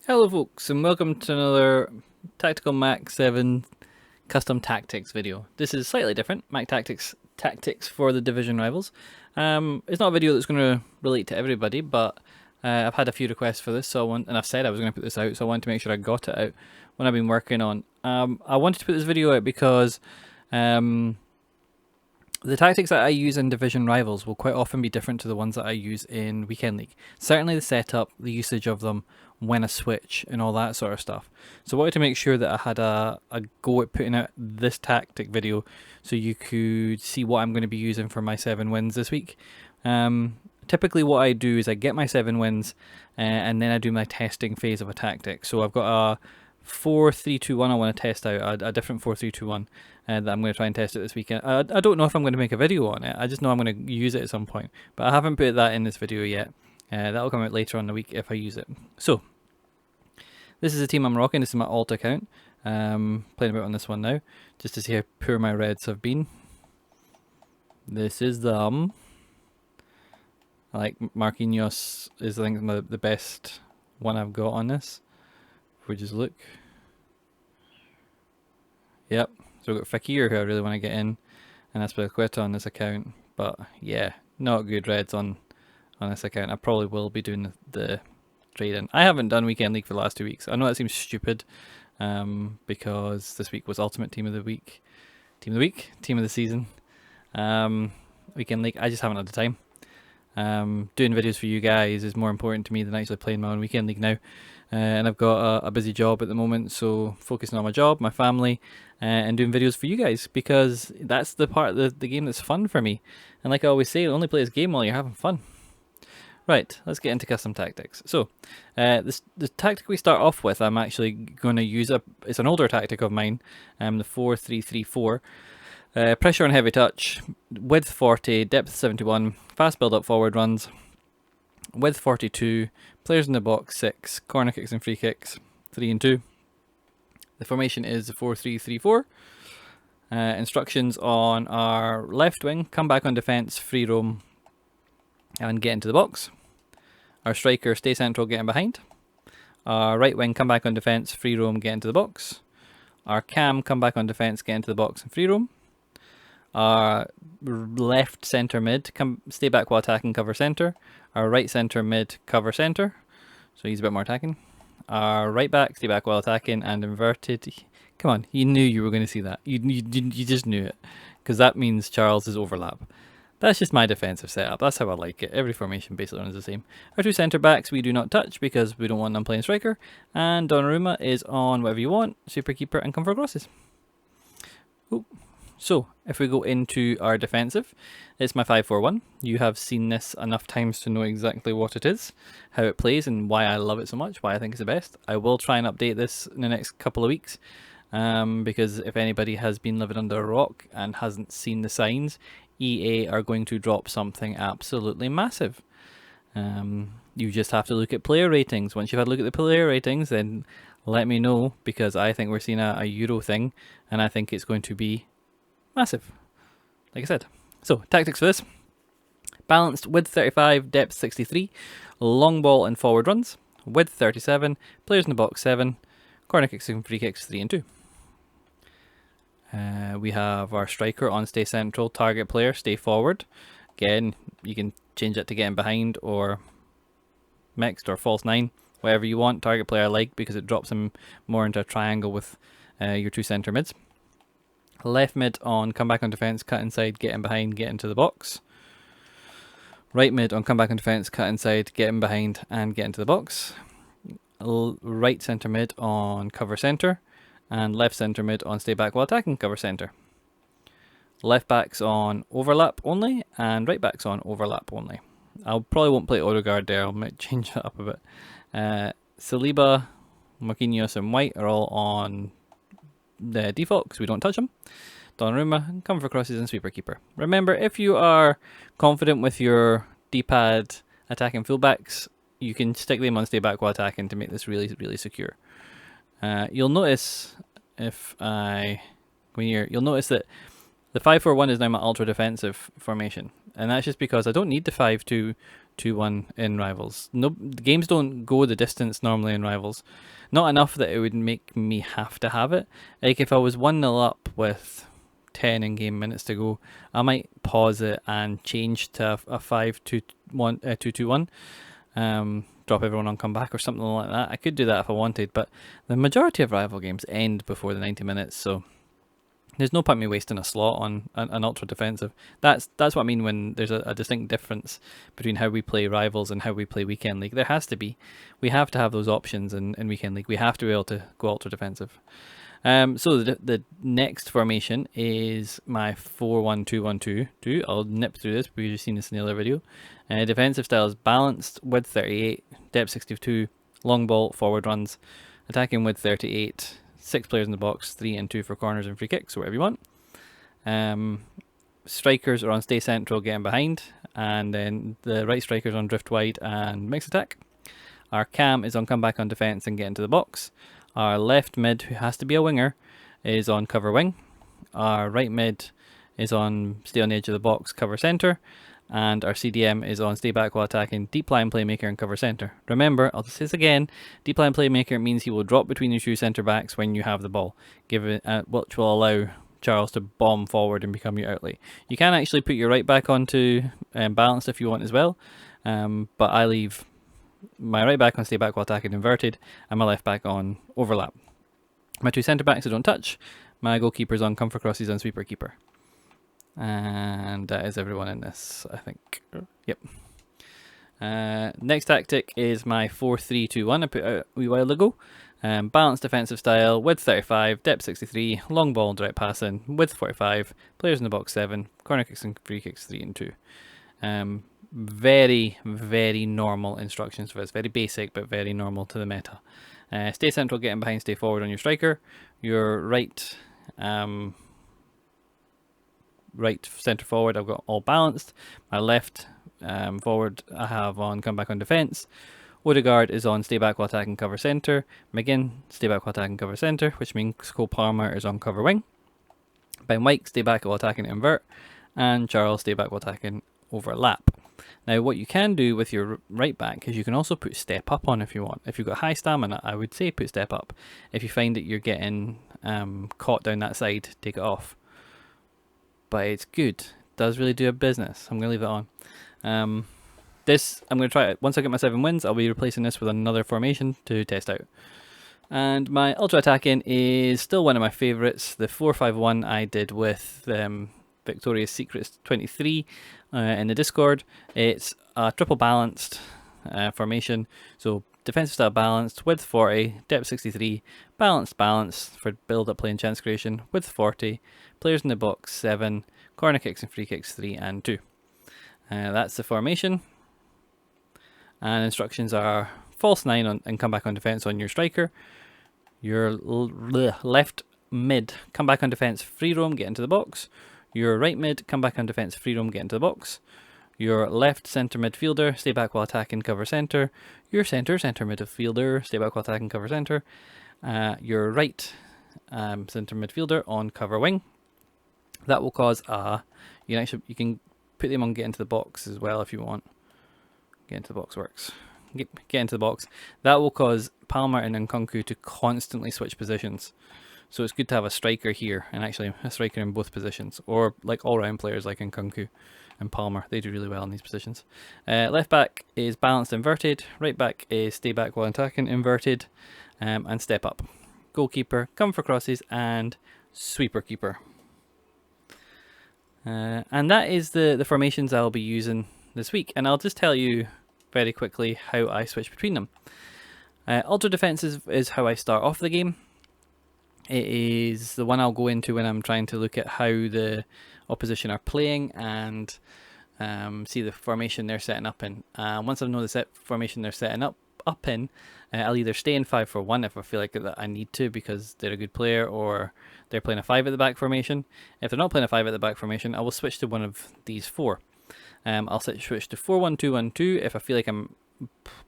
Hello folks, and welcome to another Tactical Mac 7 custom tactics video. This is slightly different, Mac Tactics for the Division Rivals. It's not a video that's going to relate to everybody, but I've had a few requests for this, and I've said I was going to put this out, so I wanted to make sure I got it out when I've been working on. I wanted to put this video out because the tactics that I use in Division Rivals will quite often be different to the ones that I use in Weekend League. Certainly the setup, the usage of them, when I switch, and all that sort of stuff. So I wanted to make sure that I had a go at putting out this tactic video so you could see what I'm going to be using for my 7 wins this week. Typically what I do is I get my 7 wins and then I do my testing phase of a tactic. So I've got a 4-3-2-1 I want to test out, a different 4-3-2-1 that I'm going to try and test it this weekend. I don't know if I'm going to make a video on it, I just know I'm going to use it at some point, but I haven't put that in this video yet. That'll come out later on in the week if I use it. So, this is the team I'm rocking. This is my alt account. Playing a bit on this one now, just to see how poor my reds have been. This is them. I like Marquinhos is I think the best one I've got on this. If we just look. Yep, so we've got Fakir who I really want to get in, and Aspilicueta on this account. But yeah, not good reds on this account. I probably will be doing the trade-in. I haven't done Weekend League for the last 2 weeks. I know that seems stupid because this week was Ultimate Team of the Week, Team of the Season, Weekend League. I just haven't had the time. Doing videos for you guys is more important to me than actually playing my own Weekend League now. And I've got a busy job at the moment, so focusing on my job, my family, and doing videos for you guys, because that's the part of the game that's fun for me. And like I always say, only play this game while you're having fun. Right, let's get into custom tactics. So, the tactic we start off with, I'm actually going to use it's an older tactic of mine, the 4-3-3-4. Pressure and heavy touch, width 40, depth 71, fast build up forward runs, width 42, players in the box 6, corner kicks and free kicks 3 and 2. The formation is 4-3-3-4. Instructions on our left wing: come back on defence, free roam, and get into the box. Our striker, stay central, getting behind. Our right wing, come back on defence, free roam, get into the box. Our cam, come back on defence, get into the box and free roam. Our left centre mid, stay back while attacking, cover centre. Our right centre mid, cover centre, so he's a bit more attacking. Our right back, stay back while attacking, and inverted. Come on, you knew you were going to see that. You just knew it, because that means Charles is overlap. That's just my defensive setup. That's how I like it. Every formation basically runs the same. Our 2 centre backs we do not touch because we don't want them playing striker. And Donnarumma is on whatever you want, super keeper and cover crosses. Ooh. So if we go into our defensive, it's my 5-4-1. You have seen this enough times to know exactly what it is, how it plays, and why I love it so much, why I think it's the best. I will try and update this in the next couple of weeks. Because if anybody has been living under a rock and hasn't seen the signs, EA are going to drop something absolutely massive. You just have to look at player ratings. Once you've had a look at the player ratings, then let me know, because I think we're seeing a Euro thing, and I think it's going to be massive, like I said. So, tactics for this: balanced, width 35, depth 63, long ball and forward runs, width 37, players in the box 7, corner kicks and free kicks 3 and 2. We have our striker on stay central, target player, stay forward. Again, you can change that to getting behind or mixed or false 9, whatever you want. Target player I like because it drops him more into a triangle with your 2 centre mids. Left mid on come back on defence, cut inside, get in behind, get into the box. Right mid on come back on defence, cut inside, get in behind and get into the box. Right centre mid on cover centre, and left centre mid on stay back while attacking, cover centre. Left backs on overlap only, and right backs on overlap only. I probably won't play Odegaard there, I might change that up a bit. Saliba, Marquinhos and White are all on the default because we don't touch them. Donnarumma, cover for crosses and sweeper keeper. Remember, if you are confident with your D-pad attacking fullbacks, you can stick them on stay back while attacking to make this really, really secure. You'll notice you'll notice that the 5-4-1 is now my ultra defensive formation, and that's just because I don't need the 5 to 2-1 in Rivals. No, the games don't go the distance normally in Rivals. Not enough that it would make me have to have it. Like if I was 1-0 up with 10 in-game minutes to go, I might pause it and change to a 5-2-1, 2-2-1. Drop everyone on comeback or something like that. I could do that if I wanted, but the majority of rival games end before the 90 minutes, so there's no point me wasting a slot on an ultra defensive. That's what I mean when there's a distinct difference between how we play Rivals and how we play Weekend League. There has to be. We have to have those options in Weekend League. We have to be able to go ultra defensive. So the next formation is my 4-1-2-1-2. I'll nip through this because you've seen this in the other video. Defensive style is balanced, width 38, depth 62, long ball, forward runs, attacking width 38, 6 players in the box, 3 and 2 for corners and free kicks, so whatever you want. Strikers are on stay central, getting behind, and then the right strikers on drift wide and mix attack. Our cam is on come back on defence and get into the box. Our left mid, who has to be a winger, is on cover wing. Our right mid is on stay on the edge of the box, cover centre. And our CDM is on stay back while attacking, deep line playmaker and cover centre. Remember, I'll just say this again, deep line playmaker means he will drop between your two centre backs when you have the ball, which will allow Charles to bomb forward and become your outlet. You can actually put your right back onto balanced if you want as well, but I leave my right back on stay back while attacking inverted and my left back on overlap. My two centre backs I don't touch, my goalkeeper's on comfort crosses and sweeper keeper. And that is everyone in this, I think. Yep. Next tactic is my 4-3-2-1 I put out a wee while ago. Balanced defensive style, width 35, depth 63, long ball, direct passing, width 45, players in the box 7, corner kicks and free kicks 3 and 2. Very, very normal instructions for this. Very basic, but very normal to the meta. Stay central, getting behind, stay forward on your striker. Your right centre forward I've got all balanced. My left forward I have on come back on defence. Odegaard is on stay back while attacking cover centre. McGinn stay back while attacking cover centre, which means Cole Palmer is on cover wing. Ben White stay back while attacking invert, and Charles stay back while attacking overlap. Now what you can do with your right back is you can also put step up on if you want. If you've got high stamina, I would say put step up. If you find that you're getting caught down that side, take it off. But it's good. It does really do a business. I'm going to leave it on. I'm going to try it. Once I get my 7 wins, I'll be replacing this with another formation to test out. And my ultra attacking is still one of my favourites. The 4-5-1 I did with Victoria's Secrets 23 in the Discord. It's a triple balanced formation. So defensive style balanced, width 40, depth 63, balanced for build up play and chance creation, width 40, players in the box 7, corner kicks and free kicks 3 and 2. That's the formation. And instructions are false 9 on, and come back on defence on your striker. Your left mid, come back on defence, free roam, get into the box. Your right mid, come back on defence, free roam, get into the box. Your left centre midfielder, stay back while attacking, cover centre. Your centre midfielder, stay back while attacking, cover centre. Your right centre midfielder on cover wing. That will cause you can put them on get into the box as well if you want. Get into the box works. Get into the box. That will cause Palmer and Nkunku to constantly switch positions. So it's good to have a striker here and actually a striker in both positions, or like all-round players like Nkunku and Palmer. They do really well in these positions. Left back is balanced inverted. Right back is stay back while attacking inverted, and step up. Goalkeeper, come for crosses, and sweeper keeper. And that is the formations I'll be using this week. And I'll just tell you very quickly how I switch between them. Ultra defense is how I start off the game. It is the one I'll go into when I'm trying to look at how the opposition are playing and see the formation they're setting up in. Once I know the formation they're setting up in, I'll either stay in 5-4-1 if I feel like that I need to because they're a good player, or they're playing a 5 at the back formation. If they're not playing a 5 at the back formation, I will switch to one of these 4. I'll switch to 4-1-2-1-2 if I feel like I'm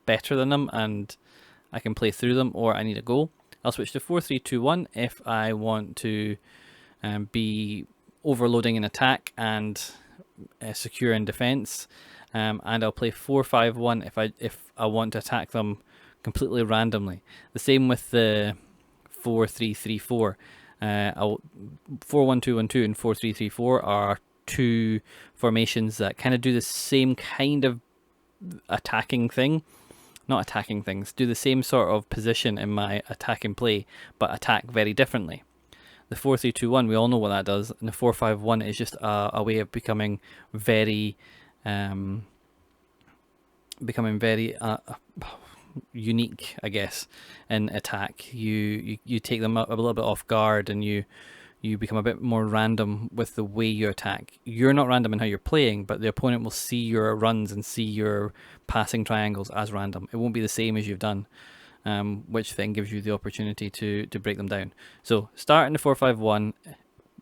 better than them and I can play through them, or I need a goal. I'll switch to 4-3-2-1 if I want to be overloading in attack and secure in defence, and I'll play 4-5-1 if I want to attack them completely randomly. The same with the 4-3-3-4. 4-1-2-1-2 and 4-3-3-4 are two formations that kind of do the same kind of attacking thing. Not attacking things, do the same sort of position in my attacking play, but attack very differently. The 4-3-2-1, we all know what that does, and the 4-5-1 is just a way of becoming very unique, I guess, in attack. You take them a little bit off guard, and you become a bit more random with the way you attack. You're not random in how you're playing, but the opponent will see your runs and see your passing triangles as random. It won't be the same as you've done, which then gives you the opportunity to break them down. So start in the 4-5-1,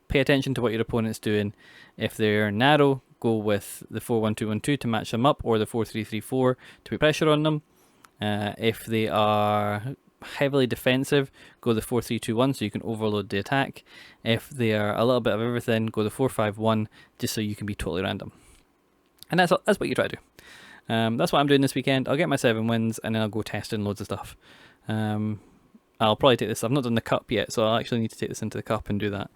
pay attention to what your opponent's doing. If they're narrow, go with the 4-1-2-1-2 to match them up, or the 4-3-3-4 to put pressure on them. If they are heavily defensive, go the 4-3-2-1 so you can overload the attack. If they are a little bit of everything, go the 4-5-1 just so you can be totally random. And that's what you try to do. That's what I'm doing this weekend. I'll get my 7 wins and then I'll go testing loads of stuff. I'll probably take this. I've not done the cup yet, so I'll actually need to take this into the cup and do that.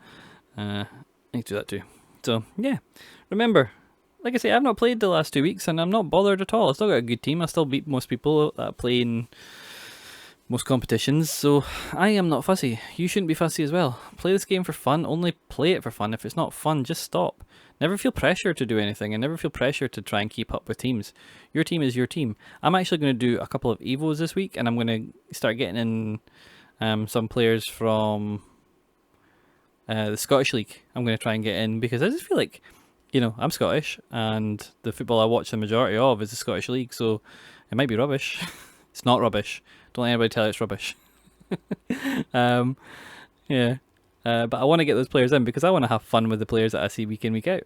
I need to do that too. So yeah, remember, like I say, I've not played the last 2 weeks and I'm not bothered at all. I've still got a good team. I still beat most people that play in most competitions, so I am not fussy. You shouldn't be fussy as well. Play this game for fun. Only play it for fun. If it's not fun, just stop. Never feel pressure to do anything, and never feel pressure to try and keep up with teams. Your team is your team. I'm actually going to do a couple of Evos this week, and I'm going to start getting in some players from the Scottish League. I'm going to try and get in, because I just feel like, I'm Scottish, and the football I watch the majority of is the Scottish League, so it might be rubbish. It's not rubbish. Don't let anybody tell you it's rubbish. Yeah. But I want to get those players in because I want to have fun with the players that I see week in, week out.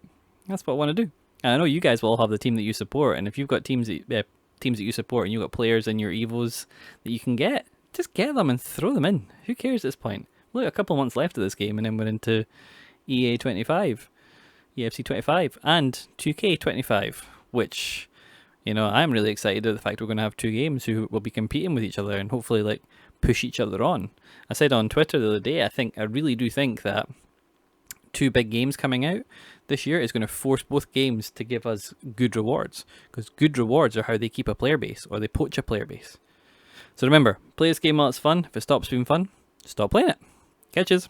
That's what I want to do. And I know you guys will all have the team that you support, and if you've got teams that you support and you've got players in your Evos that you can get, just get them and throw them in. Who cares at this point? Look, a couple months left of this game, and then we're into EA 25, EAFC 25, and 2K 25, which, I'm really excited at the fact we're going to have 2 games who will be competing with each other and hopefully push each other on. I said on Twitter the other day, I really do think that 2 big games coming out this year is going to force both games to give us good rewards, because good rewards are how they keep a player base, or they poach a player base. So remember, play this game while it's fun. If it stops being fun, stop playing it. Catches.